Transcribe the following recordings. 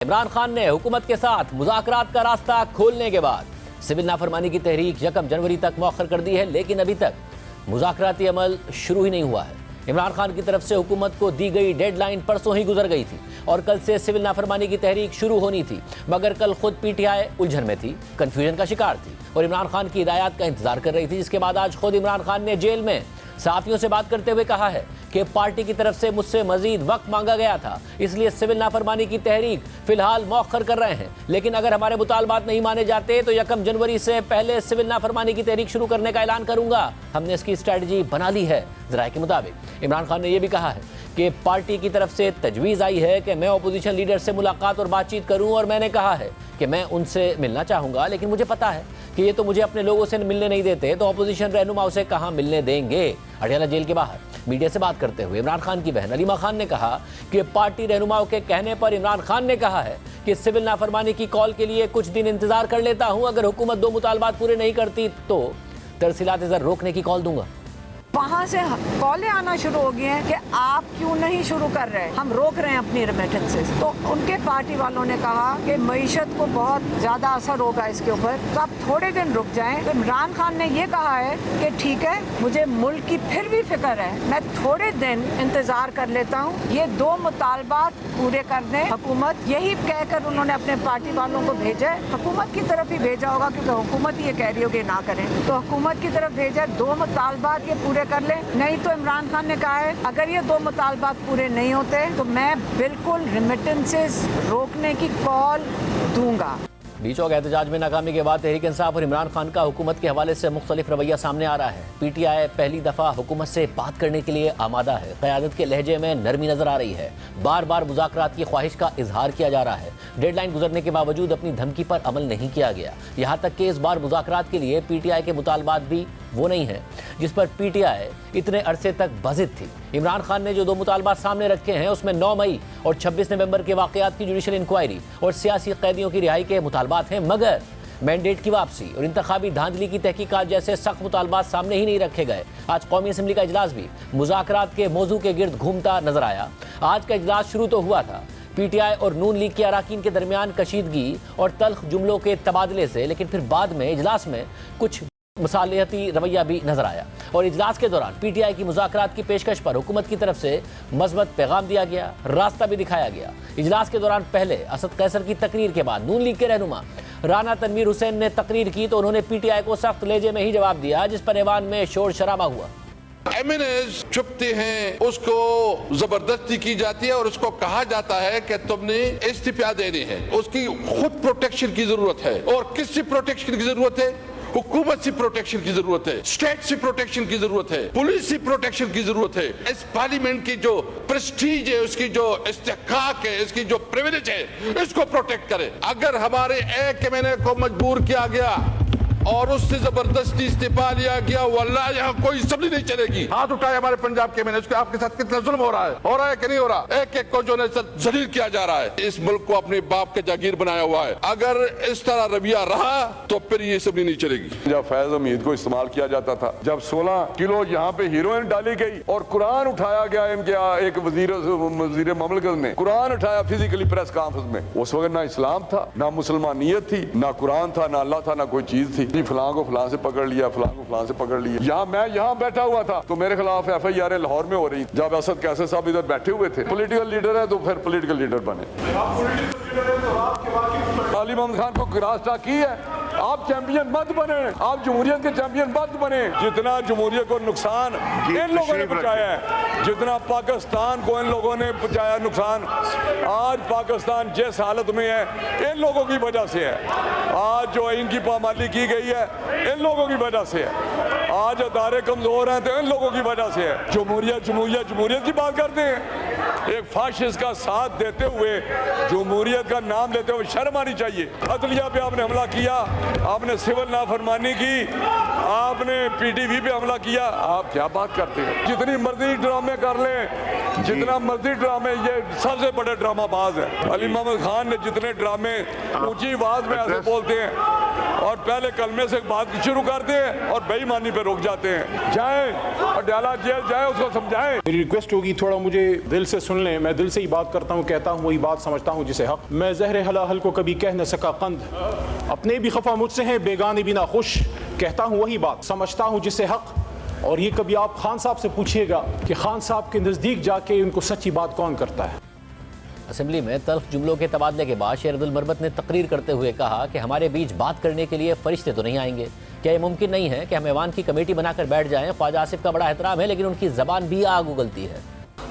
عمران خان نے حکومت کے ساتھ مذاکرات کا راستہ کھولنے کے بعد سول نافرمانی کی تحریک 1 جنوری تک مؤخر کر دی ہے، لیکن ابھی تک مذاکراتی عمل شروع ہی نہیں ہوا ہے۔ عمران خان کی طرف سے حکومت کو دی گئی ڈیڈ لائن پرسوں ہی گزر گئی تھی اور کل سے سول نافرمانی کی تحریک شروع ہونی تھی، مگر کل خود پی ٹی آئی الجھن میں تھی، کنفیوژن کا شکار تھی اور عمران خان کی ہدایات کا انتظار کر رہی تھی، جس کے بعد آج خود عمران خان نے جیل میں صحافیوں سے بات کرتے ہوئے کہا ہے کہ پارٹی کی طرف سے مجھ سے مزید وقت مانگا گیا تھا، اس لیے سول نافرمانی کی تحریک فی الحال مؤخر کر رہے ہیں، لیکن اگر ہمارے مطالبات نہیں مانے جاتے تو 1 جنوری سے پہلے سول نافرمانی کی تحریک شروع کرنے کا اعلان کروں گا۔ ہم نے اس کی اسٹریٹجی بنا لی ہے۔ ذرائع کے مطابق عمران خان نے یہ بھی کہا ہے کہ پارٹی کی طرف سے تجویز آئی ہے کہ میں اپوزیشن لیڈر سے ملاقات اور بات چیت کروں، اور میں نے کہا ہے کہ میں ان سے ملنا چاہوں گا، لیکن مجھے پتا ہے کہ یہ تو مجھے اپنے لوگوں سے ملنے نہیں دیتے، تو اپوزیشن رہنماؤں سے کہاں ملنے دیں گے۔ اڈیالہ جیل کے باہر میڈیا سے بات کرتے ہوئے عمران خان کی بہن علیمہ خان نے کہا کہ پارٹی رہنماؤں کے کہنے پر عمران خان نے کہا ہے کہ سول نافرمانی کی کال کے لیے کچھ دن انتظار کر لیتا ہوں، اگر حکومت 2 مطالبات پورے نہیں کرتی تو ترسیلات زر روکنے کی کال دوں گا۔ وہاں سے کالیں آنا شروع ہو گئی ہیں کہ آپ کیوں نہیں شروع کر رہے، ہم روک رہے ہیں اپنی ریمیٹنسز۔ تو ان کے پارٹی والوں نے کہا کہ معیشت کو بہت زیادہ اثر ہوگا اس کے اوپر، تو آپ تھوڑے دن رک جائیں۔ تو عمران خان نے یہ کہا ہے کہ ٹھیک ہے، مجھے ملک کی پھر بھی فکر ہے، میں تھوڑے دن انتظار کر لیتا ہوں، یہ 2 مطالبات پورے کر دیں حکومت، یہی کہہ کر انہوں نے اپنے پارٹی والوں کو بھیجا ہے۔ حکومت کی طرف ہی بھیجا ہوگا کیونکہ حکومت یہ کہہ رہی ہوگی نہ کریں، تو حکومت کی طرف بھیجا 2 مطالبات یہ پورے کر لیں، نہیں تو عمران خان نے کہا ہے اگر یہ 2 مطالبات پورے نہیں ہوتے تو میں بالکل ریمیٹنسز روکنے کی کال دوں گا۔ بیچوک احتجاج میں ناکامی کے بعد تحریک انصاف اور عمران خان کا حکومت کے حوالے سے مختلف رویہ سامنے آ رہا ہے۔ پی ٹی آئی پہلی دفعہ حکومت سے بات کرنے کے لیے آمادہ ہے، قیادت کے لہجے میں نرمی نظر آ رہی ہے، بار بار مذاکرات کی خواہش کا اظہار کیا جا رہا ہے، ڈیڈ لائن گزرنے کے باوجود اپنی دھمکی پر عمل نہیں کیا گیا، یہاں تک کہ اس بار مذاکرات کے لیے پی ٹی آئی کے مطالبات بھی وہ نہیں ہیں جس پر پی ٹی آئی اتنے عرصے تک بازد تھی۔ عمران خان نے جو 2 مطالبات سامنے رکھے ہیں اس میں 9 مئی اور 26 نومبر کے واقعات کی جوڈیشل انکوائری اور سیاسی قیدیوں کی رہائی کے مطالبات ہیں، مگر مینڈیٹ کی واپسی اور انتخابی دھاندلی کی تحقیقات جیسے سخت مطالبات سامنے ہی نہیں رکھے گئے۔ آج قومی اسمبلی کا اجلاس بھی مذاکرات کے موضوع کے گرد گھومتا نظر آیا۔ آج کا اجلاس شروع تو ہوا تھا پی ٹی آئی اور نون لیگ کے اراکین کے درمیان کشیدگی اور تلخ جملوں کے تبادلے سے، لیکن پھر بعد میں اجلاس میں کچھ مصالحتی رویہ بھی نظر آیا اور اجلاس کے دوران پی ٹی آئی کی مذاکرات کی پیشکش پر حکومت کی طرف سے مثبت پیغام دیا گیا، راستہ بھی دکھایا گیا۔ اجلاس کے دوران پہلے اسد قیصر کی تقریر کے بعد نون لیگ کے رہنما رانا تنویر حسین نے تقریر کی تو انہوں نے پی ٹی آئی کو سخت لہجے میں ہی جواب دیا، جس پر ایوان میں شور شرابہ ہوا۔ ایم این ایز چھپتے ہیں، اس کو زبردستی کی جاتی ہے اور اس کو کہا جاتا ہے کہ تم نے استعفا دینے ہیں، اس کی خود پروٹیکشن کی ضرورت ہے۔ اور کس سے پروٹیکشن کی ضرورت ہے؟ حکومت سے پروٹیکشن کی ضرورت ہے، اسٹیٹ سے پروٹیکشن کی ضرورت ہے، پولیس سے پروٹیکشن کی ضرورت ہے۔ اس پارلیمنٹ کی جو پریسٹیج ہے، اس کی جو استحقاق ہے، اس کی جو پریویلیج ہے، اس کو پروٹیکٹ کرے۔ اگر ہمارے ایک ایم کو مجبور کیا گیا اور اس سے زبردستی استعفا لیا گیا، واللہ یہاں کوئی اسمبلی نہیں چلے گی۔ ہاتھ اٹھائے ہمارے پنجاب کے اس کے آپ کے ساتھ کتنا ظلم ہو رہا ہے کہ نہیں ہو رہا؟ ایک کو جو ذلیل کیا جا رہا ہے، اس ملک کو اپنے باپ کے جاگیر بنایا ہوا ہے۔ اگر اس طرح رویہ رہا تو پھر یہ اسمبلی نہیں چلے گی۔ جب فیض حمید کو استعمال کیا جاتا تھا، جب 16 کلو یہاں پہ ہیروئن ڈالی گئی اور قرآن اٹھایا گیا، ایک وزیر مملکت نے قرآن اٹھایا فزیکلی پریس کانفرنس میں، اس وقت نہ اسلام تھا، نہ مسلمانیت تھی، نہ قرآن تھا، نہ اللہ تھا، نہ کوئی چیز تھی۔ فلاں کو فلاں سے پکڑ لیا، فلاں کو فلاں سے پکڑ لیا۔ میں یہاں بیٹھا ہوا تھا تو میرے خلاف ایف آئی آر لاہور میں ہو رہی، جب اسد قیصر صاحب ادھر بیٹھے ہوئے تھے۔ پولیٹیکل لیڈر ہے تو پھر پولیٹیکل لیڈر بنے۔ علی محمد خان کو کراس ٹاک کی ہے، آپ چیمپئن مت بنے، آپ جمہوریت کے چیمپئن مت بنے۔ جتنا جمہوریت کو نقصان ان لوگوں نے پہنچایا ہے، جتنا پاکستان کو ان لوگوں نے پہنچایا نقصان، آج پاکستان جس حالت میں ہے ان لوگوں کی وجہ سے ہے۔ آج جو ان کی پامالی کی گئی ہے ان لوگوں کی وجہ سے ہے۔ آج ادارے کمزور ہیں تو ان لوگوں کی وجہ سے ہے۔ جمہوریت کی بات کرتے ہیں، ایک فاشسٹ کا ساتھ دیتے ہوئے جمہوریت کا نام لیتے ہوئے شرم آنی چاہیے۔ عدلیہ پہ آپ نے حملہ کیا، آپ نے سول نافرمانی کی، آپ نے پی ٹی وی پہ حملہ کیا، آپ کیا بات کرتے ہیں؟ جتنی مرضی ڈرامے کر لیں، جتنا مرضی ڈرامے، یہ سب سے بڑے ڈرامہ باز ہے۔ علی محمد خان نے جتنے ڈرامے اونچی آواز میں ایسے بولتے ہیں، اور پہلے کلمے سے بات شروع کرتے ہیں اور بے ایمانی پہ رک جاتے ہیں. جائیں پٹیالہ جیل جائیں, اس کو سمجھائیں. میری ریکویسٹ ہوگی تھوڑا مجھے دل سے سن لیں. میں دل سے ہی بات کرتا ہوں, کہتا ہوں وہی بات, سمجھتا ہوں جسے حق. میں زہر حلاحل کو کبھی کہہ نہ سکا قند, اپنے بھی خفا مجھ سے ہیں بیگانے بھی نہ خوش. کہتا ہوں وہی بات, سمجھتا ہوں جسے حق. اور یہ کبھی آپ خان صاحب سے پوچھیے گا کہ خان صاحب کے نزدیک جا کے ان کو سچی بات کون کرتا ہے. اسمبلی میں تلخ جملوں کے تبادلے کے بعد شیر عبد المربت نے تقریر کرتے ہوئے کہا کہ ہمارے بیچ بات کرنے کے لیے فرشتے تو نہیں آئیں گے. کیا یہ ممکن نہیں ہے کہ ہم ایوان کی کمیٹی بنا کر بیٹھ جائیں؟ خواجہ آصف کا بڑا احترام ہے لیکن ان کی زبان بھی آگ اگلتی ہے.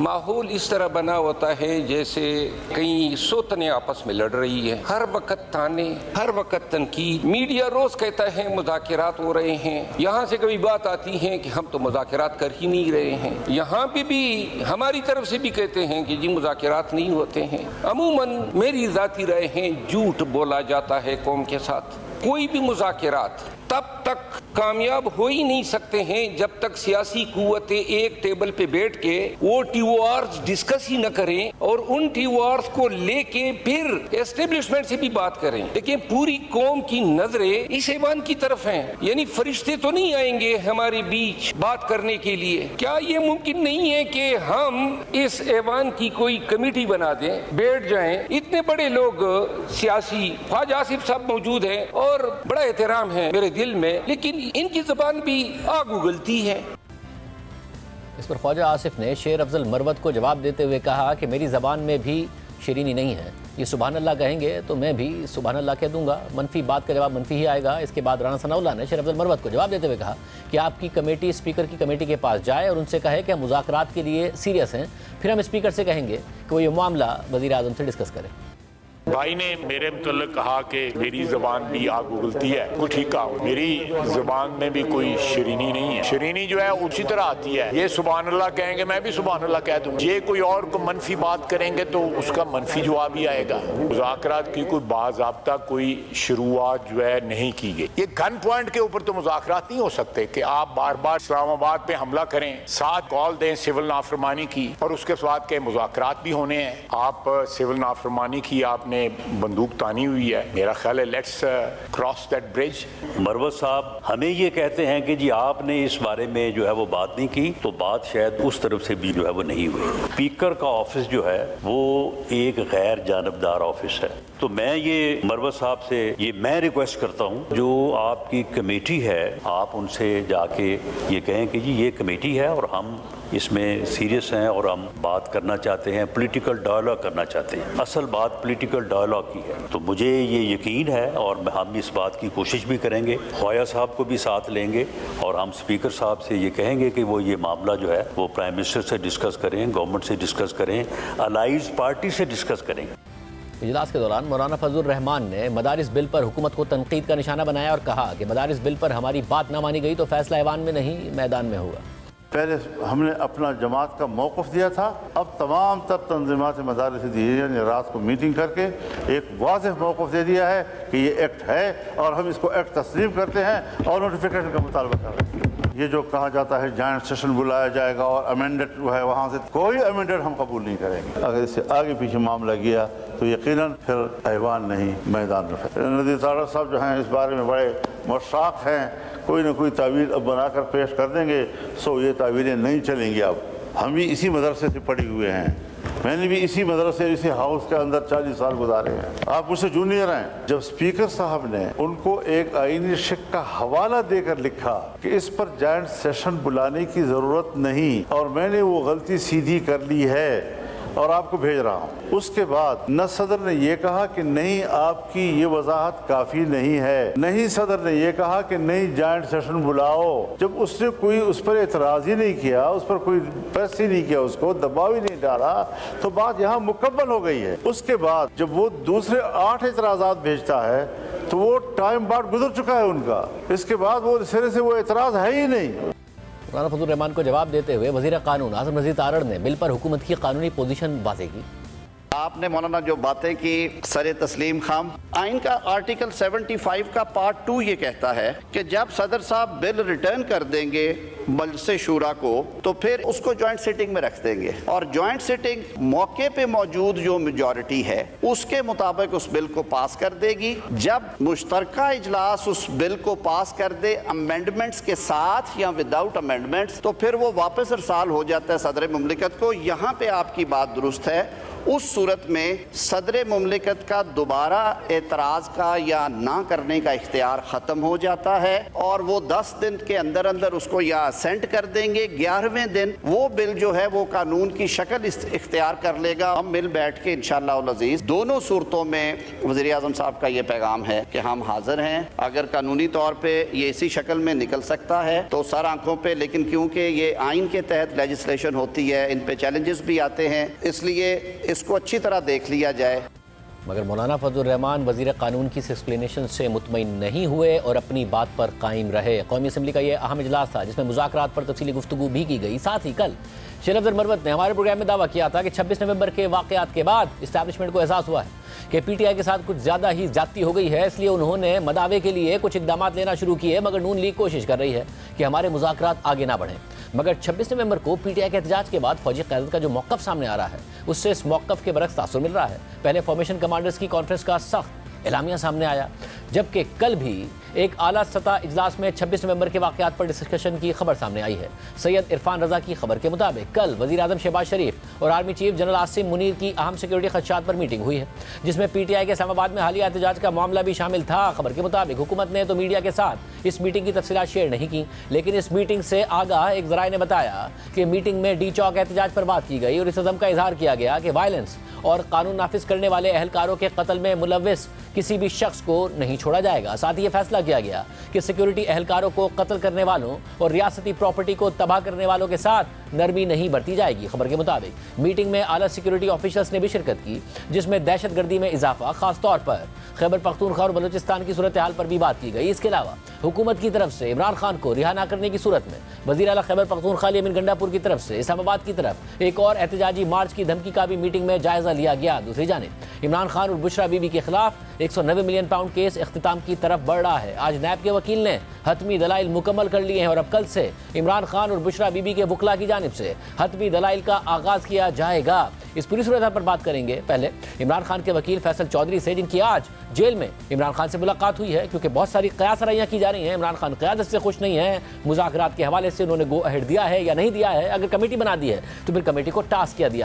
ماحول اس طرح بنا ہوتا ہے جیسے کئی سوتنے آپس میں لڑ رہی ہے. ہر وقت تانے, ہر وقت تنقید. میڈیا روز کہتا ہے مذاکرات ہو رہے ہیں. یہاں سے کبھی بات آتی ہے کہ ہم تو مذاکرات کر ہی نہیں رہے ہیں. یہاں پہ بھی ہماری طرف سے بھی کہتے ہیں کہ جی مذاکرات نہیں ہوتے ہیں. عموماً میری ذاتی رائے ہے جھوٹ بولا جاتا ہے قوم کے ساتھ. کوئی بھی مذاکرات تب تک کامیاب ہو ہی نہیں سکتے ہیں جب تک سیاسی قوتیں ایک ٹیبل پہ بیٹھ کے وہ ٹی او آرز ڈسکس ہی نہ کریں اور ان ٹی او آرز کو لے کے پھر اسٹیبلشمنٹ سے بھی بات کریں. لیکن پوری قوم کی نظریں اس ایوان کی طرف ہیں. یعنی فرشتے تو نہیں آئیں گے ہمارے بیچ بات کرنے کے لیے. کیا یہ ممکن نہیں ہے کہ ہم اس ایوان کی کوئی کمیٹی بنا دیں, بیٹھ جائیں؟ اتنے بڑے لوگ سیاسی, خواجہ آصف صاحب موجود ہیں اور بڑا احترام ہے میرے دل میں, لیکن ان کی زبان بھی آگ اگلتی ہے. اس پر خواجہ آصف نے شیر افضل مروت کو جواب دیتے ہوئے کہا کہ میری زبان میں بھی شیرینی نہیں ہے. یہ سبحان اللہ کہیں گے تو میں بھی سبحان اللہ کہہ دوں گا. منفی بات کا جواب منفی ہی آئے گا. اس کے بعد رانا ثناء اللہ نے شیر افضل مروت کو جواب دیتے ہوئے کہا کہ آپ کی کمیٹی اسپیکر کی کمیٹی کے پاس جائے اور ان سے کہے کہ ہم مذاکرات کے لیے سیریس ہیں. پھر ہم اسپیکر سے کہیں گے کہ وہ یہ معاملہ وزیر اعظم سے ڈسکس کریں. بھائی نے میرے متعلق کہا کہ میری زبان بھی آگ اگلتی ہے. کچھ ٹھیک کہا, میری زبان میں بھی کوئی شیرینی نہیں ہے. شیرینی جو ہے اسی طرح آتی ہے. یہ سبحان اللہ کہیں گے, میں بھی سبحان اللہ کہہ دوں. یہ کوئی اور کو منفی بات کریں گے تو اس کا منفی جواب ہی آئے گا. مذاکرات کی کوئی باضابطہ کوئی شروعات جو ہے نہیں کی گئی. یہ گن پوائنٹ کے اوپر تو مذاکرات نہیں ہو سکتے کہ آپ بار بار اسلام آباد پہ حملہ کریں, 7 کال دیں سول نافرمانی کی اور اس کے بعد کے مذاکرات بھی ہونے ہیں. آپ سول نافرمانی کی آپ نے بندوق تانی ہوئی ہے. میرا خیال ہے لیٹس کراس دیٹ برج. مروت صاحب ہمیں یہ کہتے ہیں کہ جی آپ نے اس بارے میں جو ہے وہ بات نہیں کی, تو بات شاید اس طرف سے بھی جو ہے وہ نہیں ہوئی. اسپیکر کا آفس جو ہے وہ ایک غیر جانبدار آفس ہے. تو میں یہ مروت صاحب سے یہ میں ریکویسٹ کرتا ہوں, جو آپ کی کمیٹی ہے آپ ان سے جا کے یہ کہیں کہ جی یہ کمیٹی ہے اور ہم اس میں سیریس ہیں اور ہم بات کرنا چاہتے ہیں, پولیٹیکل ڈائلاگ کرنا چاہتے ہیں. اصل بات پولیٹیکل ڈائلاگ کی ہے. تو مجھے یہ یقین ہے اور ہم اس بات کی کوشش بھی کریں گے, خواجہ صاحب کو بھی ساتھ لیں گے اور ہم اسپیکر صاحب سے یہ کہیں گے کہ وہ یہ معاملہ جو ہے وہ پرائم منسٹر سے ڈسکس کریں, گورنمنٹ سے ڈسکس کریں, الائز پارٹی سے ڈسکس کریں. اجلاس کے دوران مولانا فضل الرحمان نے مدارس بل پر حکومت کو تنقید کا نشانہ بنایا اور کہا کہ مدارس بل پر ہماری بات نہ مانی گئی تو فیصلہ ایوان میں نہیں میدان میں ہوگا. پہلے ہم نے اپنا جماعت کا موقف دیا تھا, اب تمام تر تنظیمات مدارس دینیہ نے رات کو میٹنگ کر کے ایک واضح موقف دے دیا ہے کہ یہ ایکٹ ہے اور ہم اس کو ایکٹ تسلیم کرتے ہیں اور نوٹیفیکیشن کا مطالبہ کر رہے ہیں. یہ جو کہا جاتا ہے جوائنٹ سیشن بلایا جائے گا اور امینڈڈ جو ہے وہاں سے, کوئی امینڈڈ ہم قبول نہیں کریں گے. اگر اس سے آگے پیچھے معاملہ گیا تو یقیناً پھر ایوان نہیں میدان میں. ندیر طارق صاحب جو ہیں اس بارے میں بڑے مشتاق ہیں, کوئی نہ کوئی تعویل اب بنا کر پیش کر دیں گے. سو یہ تعویلیں نہیں چلیں گی. اب ہم بھی اسی مدرسے سے پڑھے ہوئے ہیں, میں نے بھی اسی مدرسے اسی ہاؤس کے اندر 40 سال گزارے ہیں. آپ مجھ سے جونیئر ہیں. جب اسپیکر صاحب نے ان کو ایک آئینی شک کا حوالہ دے کر لکھا کہ اس پر جوائنٹ سیشن بلانے کی ضرورت نہیں اور میں نے وہ غلطی سیدھی کر لی ہے اور آپ کو بھیج رہا ہوں, اس کے بعد نہ صدر نے یہ کہا کہ نہیں آپ کی یہ وضاحت کافی نہیں ہے, نہیں صدر نے یہ کہا کہ نہیں جوائنٹ سیشن بلاؤ. جب اس نے کوئی اس پر اعتراض ہی نہیں کیا, اس پر کوئی پریس ہی نہیں کیا, اس کو دباؤ ہی نہیں ڈالا, تو بات یہاں مکمل ہو گئی ہے. اس کے بعد جب وہ دوسرے 8 اعتراضات بھیجتا ہے تو وہ ٹائم بعد گزر چکا ہے ان کا. اس کے بعد وہ سرے سے وہ اعتراض ہے ہی نہیں. مولانا فضل الرحمان کو جواب دیتے ہوئے وزیر قانون اعظم نذیر تارڑ نے بل پر حکومت کی قانونی پوزیشن واضح کی. آپ نے مولانا جو باتیں کی سر تسلیم خام، آئین کا آرٹیکل 75 کا پارٹ 2 یہ کہتا ہے کہ جب صدر صاحب بل ریٹرن کر دیں گے مجلس شورا کو تو پھر اس کو جوائنٹ سیٹنگ میں رکھ دیں گے، اور جوائنٹ سیٹنگ موقع پہ موجود جو میجورٹی ہے اس کے مطابق اس بل کو پاس کر دے گی۔ جب مشترکہ اجلاس اس بل کو پاس کر دے امینڈمنٹس کے ساتھ یا وداؤٹ امینڈمنٹس تو پھر وہ واپس ارسال ہو جاتا ہے صدر مملکت کو۔ یہاں پہ آپ کی بات درست ہے، اس صورت میں صدر مملکت کا دوبارہ اعتراض کا یا نہ کرنے کا اختیار ختم ہو جاتا ہے، اور وہ 10 دن کے اندر اندر اس کو یا سینڈ کر دیں گے، 11ویں دن وہ بل جو ہے وہ قانون کی شکل اختیار کر لے گا۔ ہم مل بیٹھ کے انشاءاللہ العزیز دونوں صورتوں میں وزیر اعظم صاحب کا یہ پیغام ہے کہ ہم حاضر ہیں، اگر قانونی طور پہ یہ اسی شکل میں نکل سکتا ہے تو سر آنکھوں پہ، لیکن کیونکہ یہ آئین کے تحت لیجسلیشن ہوتی ہے، ان پہ چیلنجز بھی آتے ہیں، اس لیے اس کو اچھی طرح دیکھ لیا جائے۔ مگر مولانا فضل الرحمان وزیر قانون کی اس ایکسپلینیشن سے مطمئن نہیں ہوئے اور اپنی بات پر قائم رہے۔ قومی اسمبلی کا یہ اہم اجلاس تھا جس میں مذاکرات پر تفصیلی گفتگو بھی کی گئی۔ ساتھ ہی کل شیر افضل مروت نے ہمارے پروگرام میں دعویٰ کیا تھا کہ 26 نومبر کے واقعات کے بعد اسٹیبلشمنٹ کو احساس ہوا ہے کہ پی ٹی آئی کے ساتھ کچھ زیادہ ہی زیادتی ہو گئی ہے، اس لیے انہوں نے مداوے کے لیے کچھ اقدامات لینا شروع کیے، مگر نون لیگ کوشش کر رہی ہے کہ ہمارے مذاکرات آگے نہ بڑھیں۔ مگر 26 نومبر کو پی ٹی آئی کے احتجاج کے بعد فوجی قیادت کا جو موقف سامنے آ رہا ہے اس سے اس موقف کے برعکس تاثر مل رہا ہے۔ پہلے فارمیشن کمانڈرز کی کانفرنس کا سخت اعلامیہ سامنے آیا، جبکہ کل بھی ایک اعلیٰ سطح اجلاس میں 26 نومبر کے واقعات پر ڈسکشن کی خبر سامنے آئی ہے۔ سید عرفان رضا کی خبر کے مطابق کل وزیر اعظم شہباز شریف اور army chief general Asim Munir کی اہم سیکیورٹی خدشات پر میٹنگ ہوئی ہے، جس میں پی ٹی آئی کے اسلام آباد میں حالیہ احتجاج کا معاملہ بھی شامل تھا۔ خبر کے مطابق حکومت نے تو میڈیا کے ساتھ اس میٹنگ کی تفصیلات شیئر نہیں کی، لیکن اس میٹنگ سے آگاہ ایک ذرائع نے بتایا کہ میٹنگ میں ڈی چوک احتجاج پر بات کی گئی اور اس عزم کا اظہار کیا گیا کہ وائلنس اور قانون نافذ کرنے والے اہلکاروں کے قتل میں ملوث کسی بھی شخص کو نہیں چھوڑا جائے گا۔ ساتھ ہی یہ فیصلہ کیا گیا کہ سیکیورٹی اہلکاروں کو قتل کرنے والوں اور ریاستی پراپرٹی کو تباہ کرنے والوں کے ساتھ نرمی نہیں برتی جائے گی۔ خبر کے مطابق میٹنگ میں اعلیٰ سیکیورٹی آفیشلز نے بھی شرکت کی، جس میں دہشت گردی میں اضافہ، خاص طور پر خیبر پختونخوا اور بلوچستان کی صورتحال پر بھی بات کی گئی۔ اس کے علاوہ حکومت کی طرف سے عمران خان کو رہا نہ کرنے کی صورت میں وزیر اعلیٰ خیبر پختونخوا یمین گنڈا پور کی طرف سے اسلام آباد کی طرف ایک اور احتجاجی مارچ کی دھمکی کا بھی میٹنگ میں جائزہ لیا گیا۔ دوسری جانب عمران خان اور بشرا بی بی کے خلاف 190 ملین پاؤنڈ کیس اختتام کی طرف بڑھ رہا ہے۔ آج نیب کے وکیل نے حتمی دلائل مکمل کر لیے ہیں اور اب کل سے عمران خان اور بشرا بی بی کے وکلاء کی جانب سے حتمی دلائل کا آغاز کیا جائے گا۔ اس پوری صورتحال پر بات کریں گے۔ پہلے عمران خان کے وکیل فیصل چودھری سے، جن کی آج جیل میں عمران خان سے ملاقات ہوئی ہے، کیونکہ بہت ساری قیاس آرائیاں کی جا رہی ہیں۔ عمران خان قیادت سے خوش نہیں ہیں، مذاکرات کے حوالے سے انہوں نے گو اہیڈ دیا ہے یا نہیں دیا ہے، اگر کمیٹی بنا دی ہے تو پھر کمیٹی کو ٹاسک کیا دیا